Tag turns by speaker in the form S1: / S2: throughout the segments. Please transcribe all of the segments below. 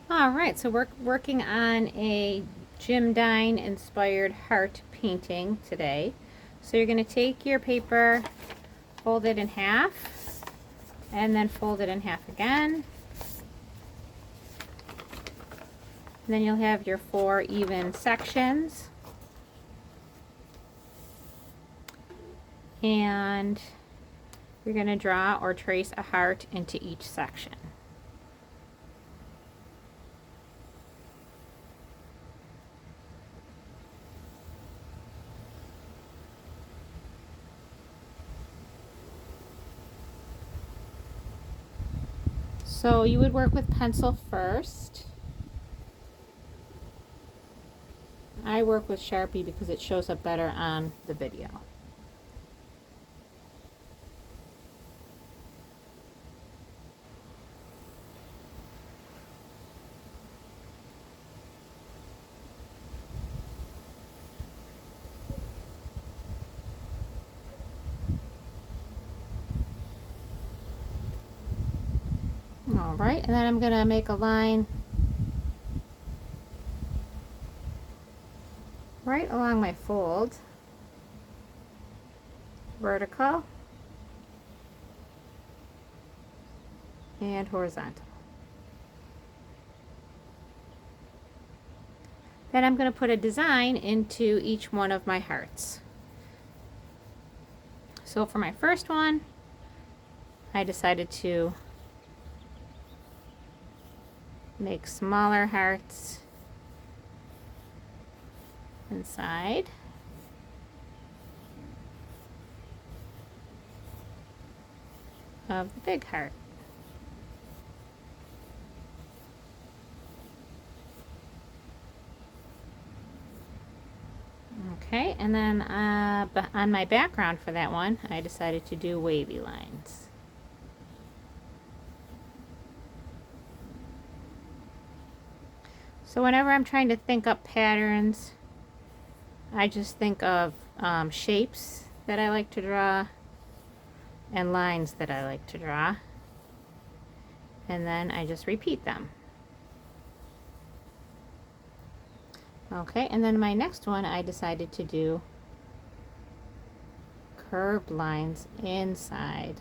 S1: All right, so we're working on a Jim Dine inspired heart painting today. So you're going to take your paper, fold it in half, and then fold it in half again. And then you'll have your 4 even sections. And you're going to draw or trace a heart into each section. So you would work with pencil first. I work with Sharpie because it shows up better on the video. All right, and then I'm going to make a line right along my fold, vertical and horizontal. Then I'm going to put a design into each one of my hearts. So for my first one, I decided to make smaller hearts inside. Of the big heart. Okay, and then on my background for that one, I decided to do wavy lines. So whenever I'm trying to think up patterns, I just think of shapes that I like to draw and lines that I like to draw, and then I just repeat them. Okay, and then my next one I decided to do curved lines inside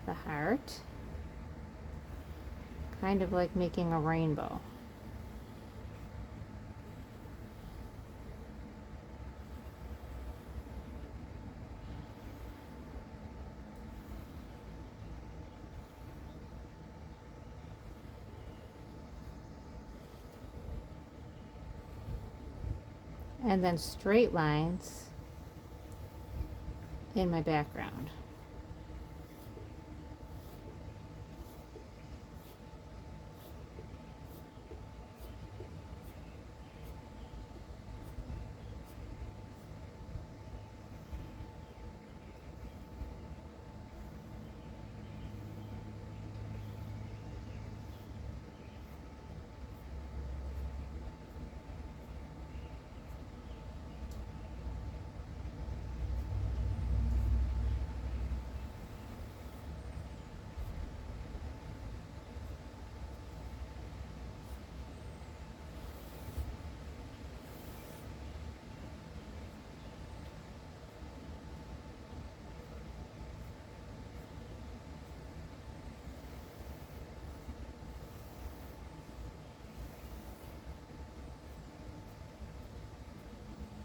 S1: the heart, kind of like making a rainbow. And then straight lines in my background.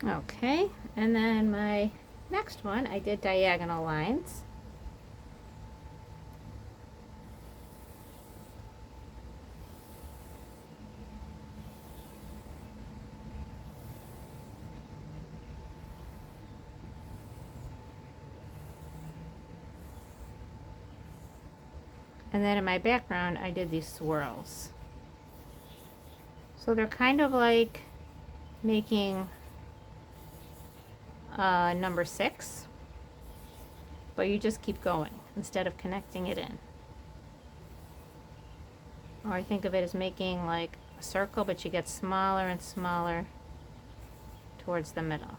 S1: Okay, and then my next one, I did diagonal lines. And then in my background, I did these swirls. So they're kind of like making number 6, but you just keep going instead of connecting it in. Or I think of it as making like a circle, but you get smaller and smaller towards the middle.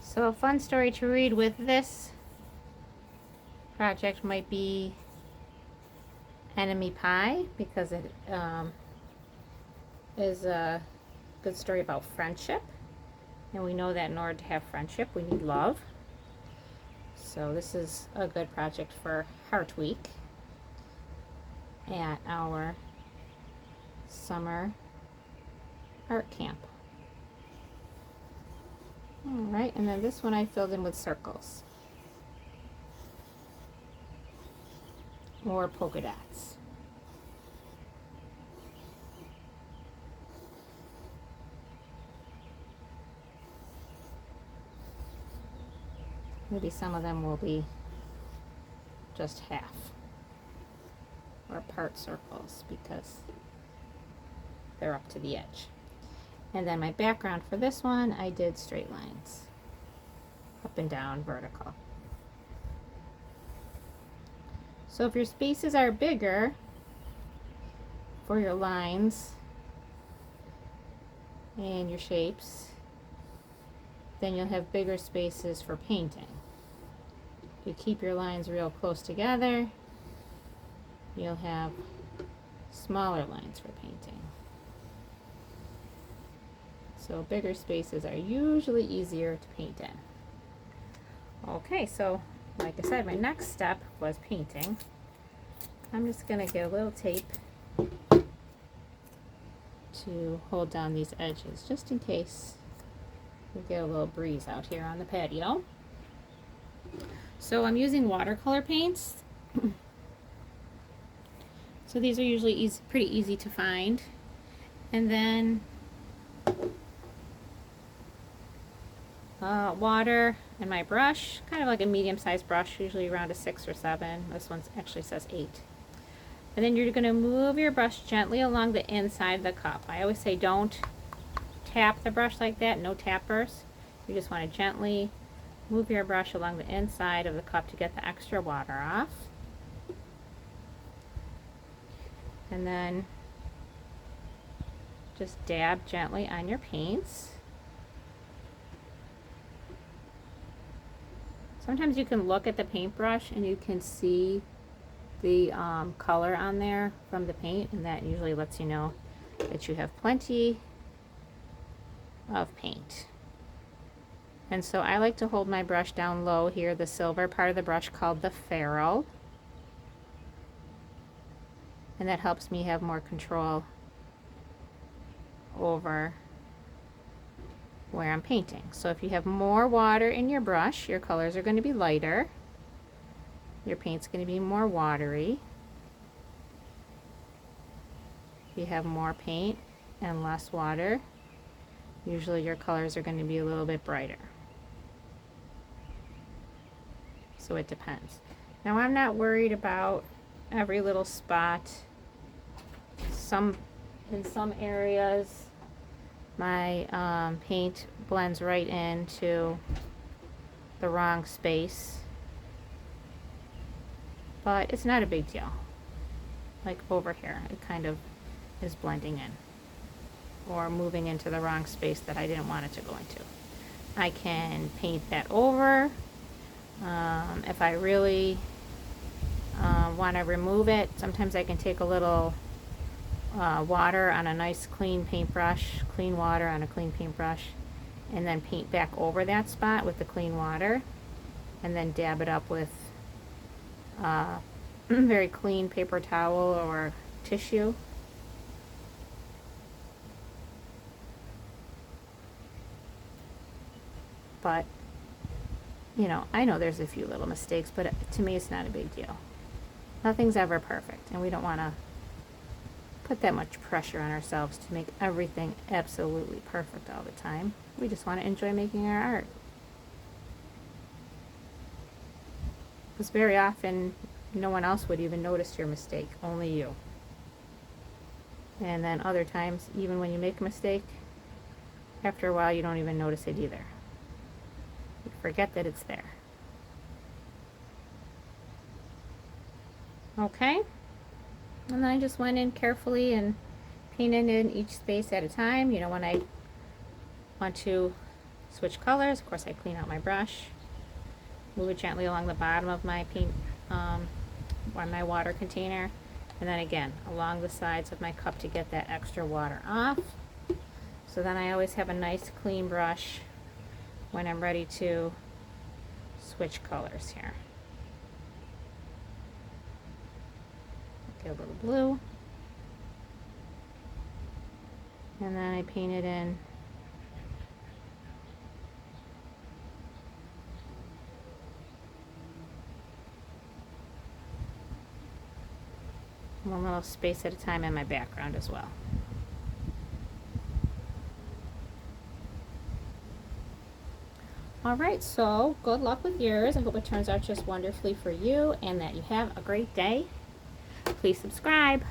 S1: So a fun story to read with this project might be Enemy Pie, because it is a good story about friendship. And we know that in order to have friendship, we need love. So this is a good project for Heart Week at our summer art camp. Alright, and then this one I filled in with circles. Or polka dots. Maybe some of them will be just half or part circles because they're up to the edge. And then my background for this one, I did straight lines, up and down, vertical. So if your spaces are bigger for your lines and your shapes, then you'll have bigger spaces for painting. If you keep your lines real close together, you'll have smaller lines for painting. So bigger spaces are usually easier to paint in. Okay, so like I said, my next step was painting. I'm just going to get a little tape to hold down these edges, just in case we get a little breeze out here on the patio. So I'm using watercolor paints. So these are usually pretty easy to find. And then water and my brush, kind of like a medium-sized brush, usually around a 6 or 7. This one actually says 8. And then you're going to move your brush gently along the inside of the cup. I always say don't tap the brush like that, no tappers. You just want to gently move your brush along the inside of the cup to get the extra water off. And then just dab gently on your paints. Sometimes you can look at the paintbrush and you can see the color on there from the paint, and that usually lets you know that you have plenty of paint. And so I like to hold my brush down low here, the silver part of the brush called the ferrule. And that helps me have more control over where I'm painting. So if you have more water in your brush, your colors are going to be lighter. Your paint's going to be more watery. If you have more paint and less water, usually your colors are going to be a little bit brighter. So it depends. Now I'm not worried about every little spot. In some areas my paint blends right into the wrong space, but it's not a big deal. Like over here, it kind of is blending in or moving into the wrong space that I didn't want it to go into. I can paint that over. If I really want to remove it, sometimes I can take a little water on a nice clean paintbrush, clean water on a clean paintbrush, and then paint back over that spot with the clean water, and then dab it up with very clean paper towel or tissue. But you know, I know there's a few little mistakes, but to me it's not a big deal. Nothing's ever perfect, and we don't want to put that much pressure on ourselves to make everything absolutely perfect all the time. We just want to enjoy making our art. Because very often no one else would even notice your mistake, only you. And then other times, even when you make a mistake, after a while you don't even notice it either. You forget that it's there. Okay? And then I just went in carefully and painted in each space at a time. You know, when I want to switch colors. Of course, I clean out my brush, move it gently along the bottom of my paint, on my water container, and then again along the sides of my cup to get that extra water off. So then I always have a nice clean brush when I'm ready to switch colors here. Get a little blue, and then I paint it in one little space at a time in my background as well. Alright, so good luck with yours. I hope it turns out just wonderfully for you and that you have a great day. Please subscribe.